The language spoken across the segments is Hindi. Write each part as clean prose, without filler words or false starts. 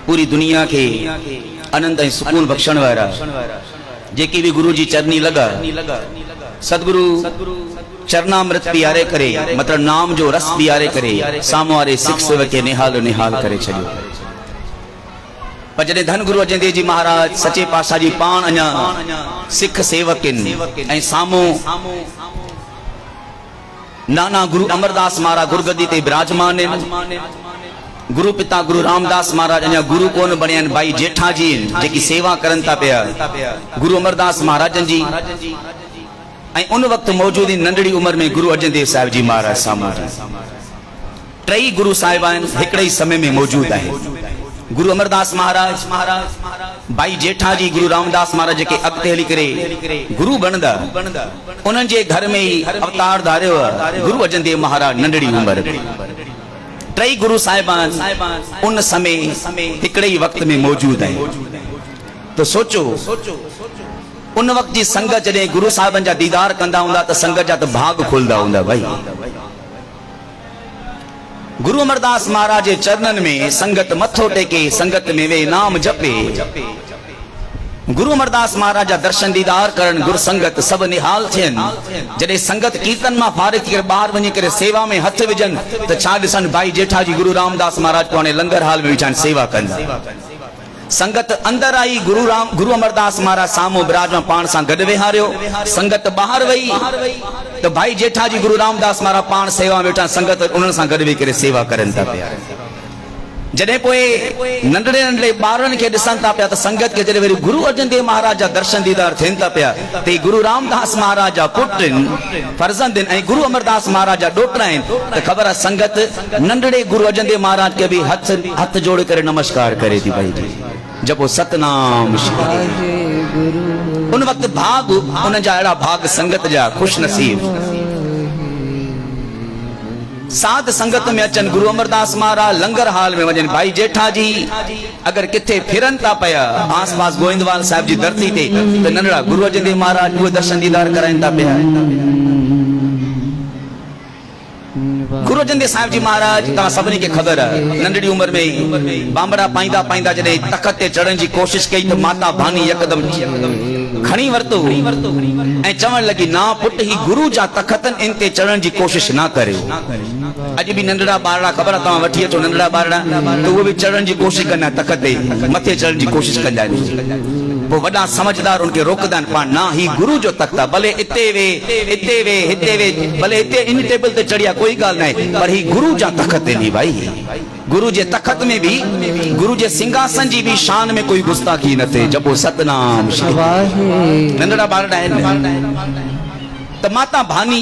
पूरी दुनिया के आनंद ऐं सुकून बख्शण वारा जेकी भी गुरु जी चरनी लगा सदगुरु चरनामृत पियारे करे मतलब नाम जो रस पियारे करे सामो वारे सिख सेवक के निहाल निहाल करे छड़ियो। पर जॾहिं धन गुरु अर्जन देव जी महाराज सचे पातशाह जी पान अञा सिख सेवक ऐं सामो नाना गुरु अमरदास महाराज गुरगद्दी ते विराजमान गुरु पिता गुरु रामदास महाराज अञा गुरु कोन बणिया भाई जेठा जी जेकी सेवा करन था पिया गुरु अमरदास महाराजन जी उन वक्त मौजूद नंढड़ी उम्र में गुरु अर्जन देव साहिब जी महाराज सामू टई गुरु साहिबान हिकड़े ही समय में मौजूद है। गुरु अमरदास महाराज भाई जेठा जी गुरु रामदास महाराज के अगते हली करे गुरु बनदा उन्हनि जे घर में ही अवतार धारियो गुरु अर्जन देव महाराज नंढड़ी उम्र टई गुरु साहिबान उन समय हिकड़े ही वक्त में मौजूद है। तो सोचो उन वक्त जी संगत जॾहिं गुरु साहिबन जा दीदार कंदा हुंदा त संगत जा त भाग खुलदा हुंदा भाई। गुरु अमरदास महाराज जे चरणन में संगत मथो टेके संगत में वे नाम जपे गुरु अमरदास महाराज जा दर्शन दीदार करन गुरु संगत सब निहाल थियन जॾहिं संगत कीर्तन मां फारिग थी करे ॿाहिरि वञी करे सेवा में हथ विझन त छा ॾिसन भाई जेठा जी गुरु रामदास महाराज को हाणे लंगर हाल में वीचान सेवा कंदा। संगत अंदर आई गुरु अमरदास महाराज सामो विराजमान पान सां गॾु वेहारियो संगत ॿाहिरि वई तो भाई जेठा जी गुरु रामदास महाराज पान सेवा में वेठा संगत उन्हनि सां गॾु वेही करे सेवा करन था पिया। जॾहिं पोइ नंढड़े नंढड़े ॿारनि खे ॾिसनि था पिया त संगत के जॾहिं वरी गुरु अर्जन देव महाराज जा दर्शन दीदार थियनि था पिया त गुरु रामदास महाराज जा पुट फर्जंद ऐं गुरु अमरदास महाराज जा ॾोटरा आहिनि त ख़बर आहे संगत नंढड़े गुरु अर्जन देव महाराज के भी हथ जोड़े करे नमस्कार करे थी भाई जपो सतनाम उन वक्त भाग उन जा अड़ा भाग संगत जा खुश नसीब साध संगत में अचन गुरु अमरदास महाराज लंगर हाल में वजन भाई जेठा जी अगर किथे फिरन था पया आस पास गोविंदवाल साहब जी धरती ते तो नंढड़ा गुरु अर्जन देव महाराज वो दर्शन दीदार कराइन था पया। गुरु अर्जन देव साहिब जी महाराज तव्हां सभिनी खे ख़बर आहे नंढड़ी उम्र में बांबड़ा पाईंदा पाईंदा जॾहिं तख़त ते चढ़ण जी कोशिश कई तो माता भानी यकदम खणी वरतो ऐं चवण लगी ना पुट ही गुरु जा तख़तन इन ते चढ़ण जी कोशिश ना करियो। अॼु भी नंढड़ा ॿारड़ा ख़बर आहे तव्हां वठी अचो नंढड़ा ॿारड़ा तो उहे भी चढ़ण जी कोशिश कंदा तख़त ते मथे चढ़ण जी कोशिश कंदा आहिनि पोइ वॾा समझदार उनखे रोकदा आहिनि पाण ना ही गुरु जो तख़्त आहे भले हिते वे भले हिते इन टेबल ते चढ़िया कोई ॻाल्हि नाहे पर ही गुरु जा तख़त आहिनि भाई। गुरु जे तख़त में भी गुरु जे सिंहासन जी भी शान में कोई गुस्ताखी न थे जपो सतनाम नंढड़ा ॿारड़ा आहिनि त माता भानी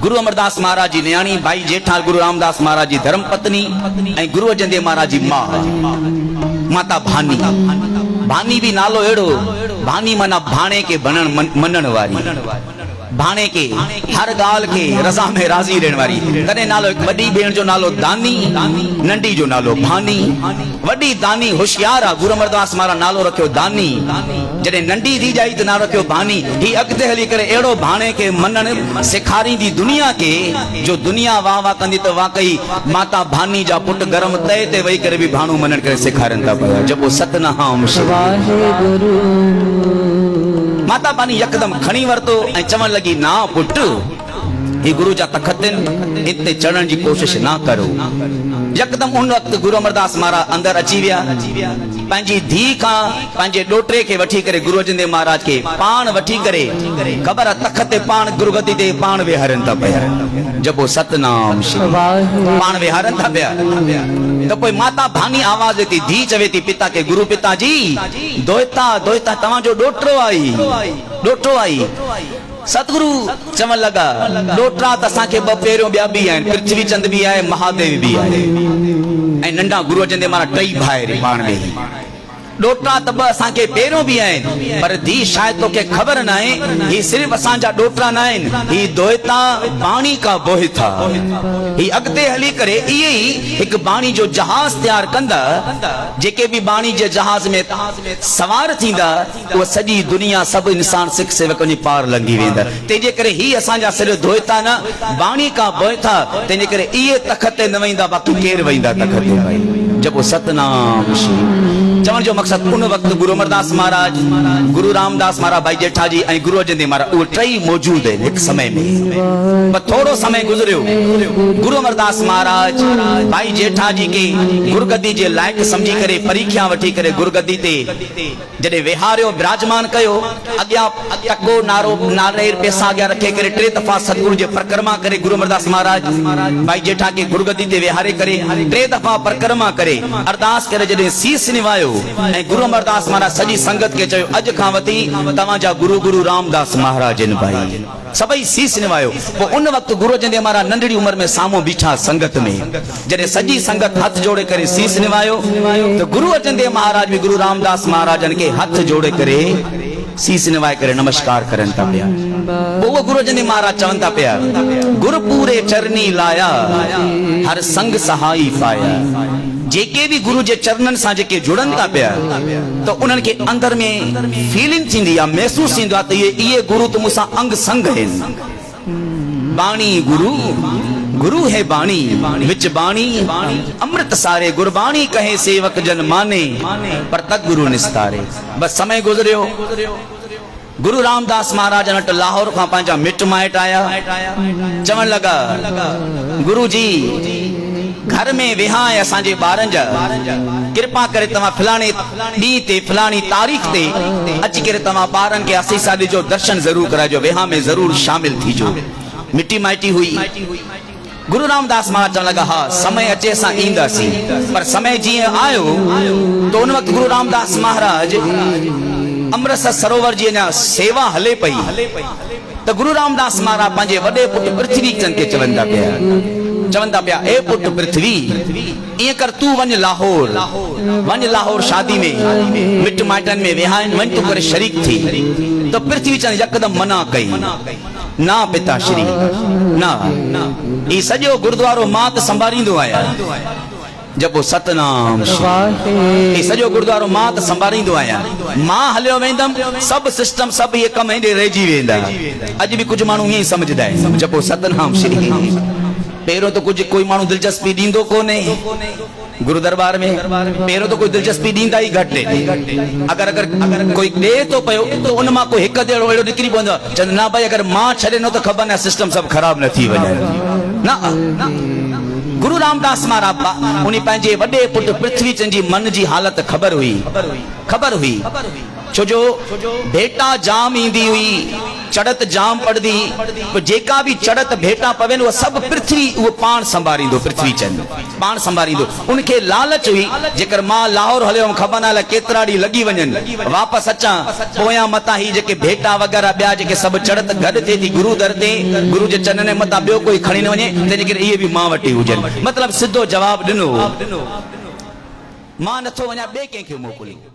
गुरु अमरदास महाराज जी न्याणी भाई जेठा गुरु रामदास महाराज जी धर्म पत्नी ऐं गुरु अर्जन देव महाराज जी मां माता भानी भानी भी नालो एड़ो भानी माना भाणे के मनण वारी भाणे के हर गाल के रजा में राजी रहने वाली तने नालो एक वडी भेण जो नालो दानी नंढी जो नालो भानी वडी दानी होशियार गुरु अमरदास महाराज नालो रखियो दानी जडे नंढी थी जाई तो नालो रखियो भानी ही अगते हली करे एड़ो भाणे के मनन सिखारी दी दुनिया के जो दुनिया वाह वाह कंदी तो वाकई माता भानी जा पुट गरम तय ते वही करे भी भाणो मनन करे सिखारन ता पया जब सतनाम वाहेगुरु माता भानी यकदम खणी वरतो ऐं चवण लगी ना पुट ये गुरु जा तख़त इते चढ़न जी कोशिश ना करो। यकदम उन वक्त गुरु अमरदास महाराज अंदर अची विया पंहिंजी धी खां पंहिंजे ॾोटरे खे वठी करे गुरु अर्जन देव महाराज के पाण वठी करे ख़बर आहे तख़त ते पाण गुरु गद्दी ते पाण विहारन था पिया जपो सतनाम पाण विहारन था पिया तो कोई माता भानी आवाज देती धी चवे थी पिता के गुरु पिता जी दोयता दोयता तव्हांजो ॾोटरो आई सतगुरु चवण लगा ॾोटरा त असांखे ॿ पहिरियों ॿिया बि आहिनि पृथ्वी चंद भी आहे महादेव भी आहे ऐं नंढा गुरु अर्जन देव महाराज टई भाइर पाण में ॾोटरा त ॿ असांखे पहिरियों भी आहिनि पर धी शायद तोखे ख़बर न आहे ही सिर्फ़ असांजा ॾोटरा न आहिनि ही दोयता बाणी का बोहिता ही अॻिते हली करे इहे ई हिकु बाणी जो जहाज तयार कंदा जेके भी बाणी जे जहाज में सवार थींदा उहा सॼी दुनिया सभु इंसान सिख सेवकनि जी पार लंघी वेंदा तंहिंजे करे ही असांजा सिर्फ़ दोयता न बाणी का बोहिता तंहिंजे करे इहे तख़त ते न वेंदा बाक़ी केरु वेंदा तख़त ते जब सतनाम श्री चवण जो मकसद उन वक्त गुरु अमरदास महाराज, गुरु रामदास महाराज, भाई जेठा जी ऐं गुरु अर्जन देव महाराज उहे टई मौजूद आहिनि एक समय में। पर थोड़ो समय गुजरियो, गुरु अमरदास महाराज भाई जेठा जी के गुरगद्दी जे लायक समझी करे परीक्षा वठी करे गुरगद्दी ते जॾहिं वेहारियो विराजमान कयो, अॻियां टको नारो नारेर पैसा अॻियां रखे करे 3 दफ़ा सतगुरु जे परिक्रमा करे गुरु अमरदास महाराज भाई जेठा के गुरगद्दी ते वेहारे करे 3 दफ़ा परिक्रमा करे अरदास करे जॾहिं सीस निवायो ऐं गुरु अमरदास महाराज सॼी संगत के चयो अॼु खां वठी तव्हांजा गुरु गुरु रामदास महाराज आहिनि भाई। सभई सीस निवायो। पोइ उन वक्त गुरु अर्जन देव महाराज नंढड़ी उम्र में साम्हूं बीठा संगत में, जॾहिं सॼी संगत हथ जोड़े करे सीस निवायो तो गुरु अर्जन देव महाराज भी गुरु रामदास महाराजन के हथ जोड़े करे सीस निवाए करे नमस्कार करन था पिया। वो गुरु अर्जन देव महाराज चवन था पिया, गुरु पूरे चरनी लाया हर संग सहाई पाया। जेके भी गुरु जे चरणन सां जेके जुड़न था पिया तो उन्हनि के अंदर में फीलिंग थींदी आहे, महसूस थींदो आहे त इहे गुरु तो मूंसां अंग संग आहिनि। बाणी गुरु गुरु है बाणी विच बाणी अमृत सारे, गुरबाणी कहे सेवक जन माने पर तक गुरु निस्तारे। बस समय गुजरियो, गुरु रामदास महाराज नट लाहौर खां पंहिंजा मिट माइट आया, चवण लगा गुरु जी घर में वेहा है असांजे ॿारनि जा, कृपा करे तव्हां फलाणे ॾींहं ते फलाणी तारीख़ ते अची करे तव्हां ॿारनि खे असीसा ॾिजो, दर्शन ज़रूर कराइजो, वेहा में ज़रूर शामिल थीजो। मिटी माइटी हुई। गुरु रामदास महाराज चवण लगा हा समय अचे असां ईंदासीं। पर समय जीअं आयो तो उन वक्त गुरु रामदास महाराज अमृतसर सरोवर जी अञा सेवा हले पई तो गुरु रामदास महाराज पंहिंजे वॾे पुट पृथ्वी चंद के चवंदा पिया ए पुट पृथ्वी ईअं कर तूं वञ लाहौर शादी में मिट माइटनि में वेहाइन वञ तूं करे शरीक थी। तो पृथ्वी चंद यकदम मना कई, ना पिता श्री ना, ई सॼो गुरुद्वारो मां त संभालींदो आहियां। जब सतनाम श्री सॼो गुरुद्वारो मां त संभालींदो आहियां, मां हलियो वेंदमि सभु सिस्टम सभु इहे कम हेॾे रहिजी वेंदा। अॼु बि कुझु माण्हू ईअं ई सम्झंदा आहिनि। जब सतनाम श्री पहिरियों तो कुछ कोई माण्हू दिलचस्पी ॾींदो कोन्हे गुरु दरबार में, पहिरियों तो कोई दिलचस्पी ॾींदा ई घटि। अगर कोई ॾे तो पियो तो उन मां कोई हिकु अहिड़ो निकिरी पवंदो चवंदो ना भाई अगर मां छॾे न तो ख़बर न सिस्टम सभु ख़राब न थी वञे न। गुरु रामदास महाराज उन पंहिंजे वॾे पुट पृथ्वी चंद जी मन जी हालत ख़बर हुई छोजो भेटा जाम ईंदी हुई, चढ़त जाम पड़दी, जेका भी चढ़त भेटा पवे वो सब पृथ्वी वो पान संभालींदो, पृथ्वी चंद पान संभालींदो। उनके लालच हुई जेकर मां लाहौर हलियो ख़बर न केतिरा ॾींहं लॻी वञनि वापसि अचां पोयां मतां ही जेके भेटा वग़ैरह ॿिया जेके सभु चढ़त गॾु थिए थी गुरु दर ते गुरु जे चरणनि मतां ॿियो कोई खणी न वञे तंहिंजे करे इहे बि मां वटि हुजनि। मतिलबु सिधो जवाबु ॾिनो, मां नथो वञा ॿिए कंहिंखे मोकिलियो।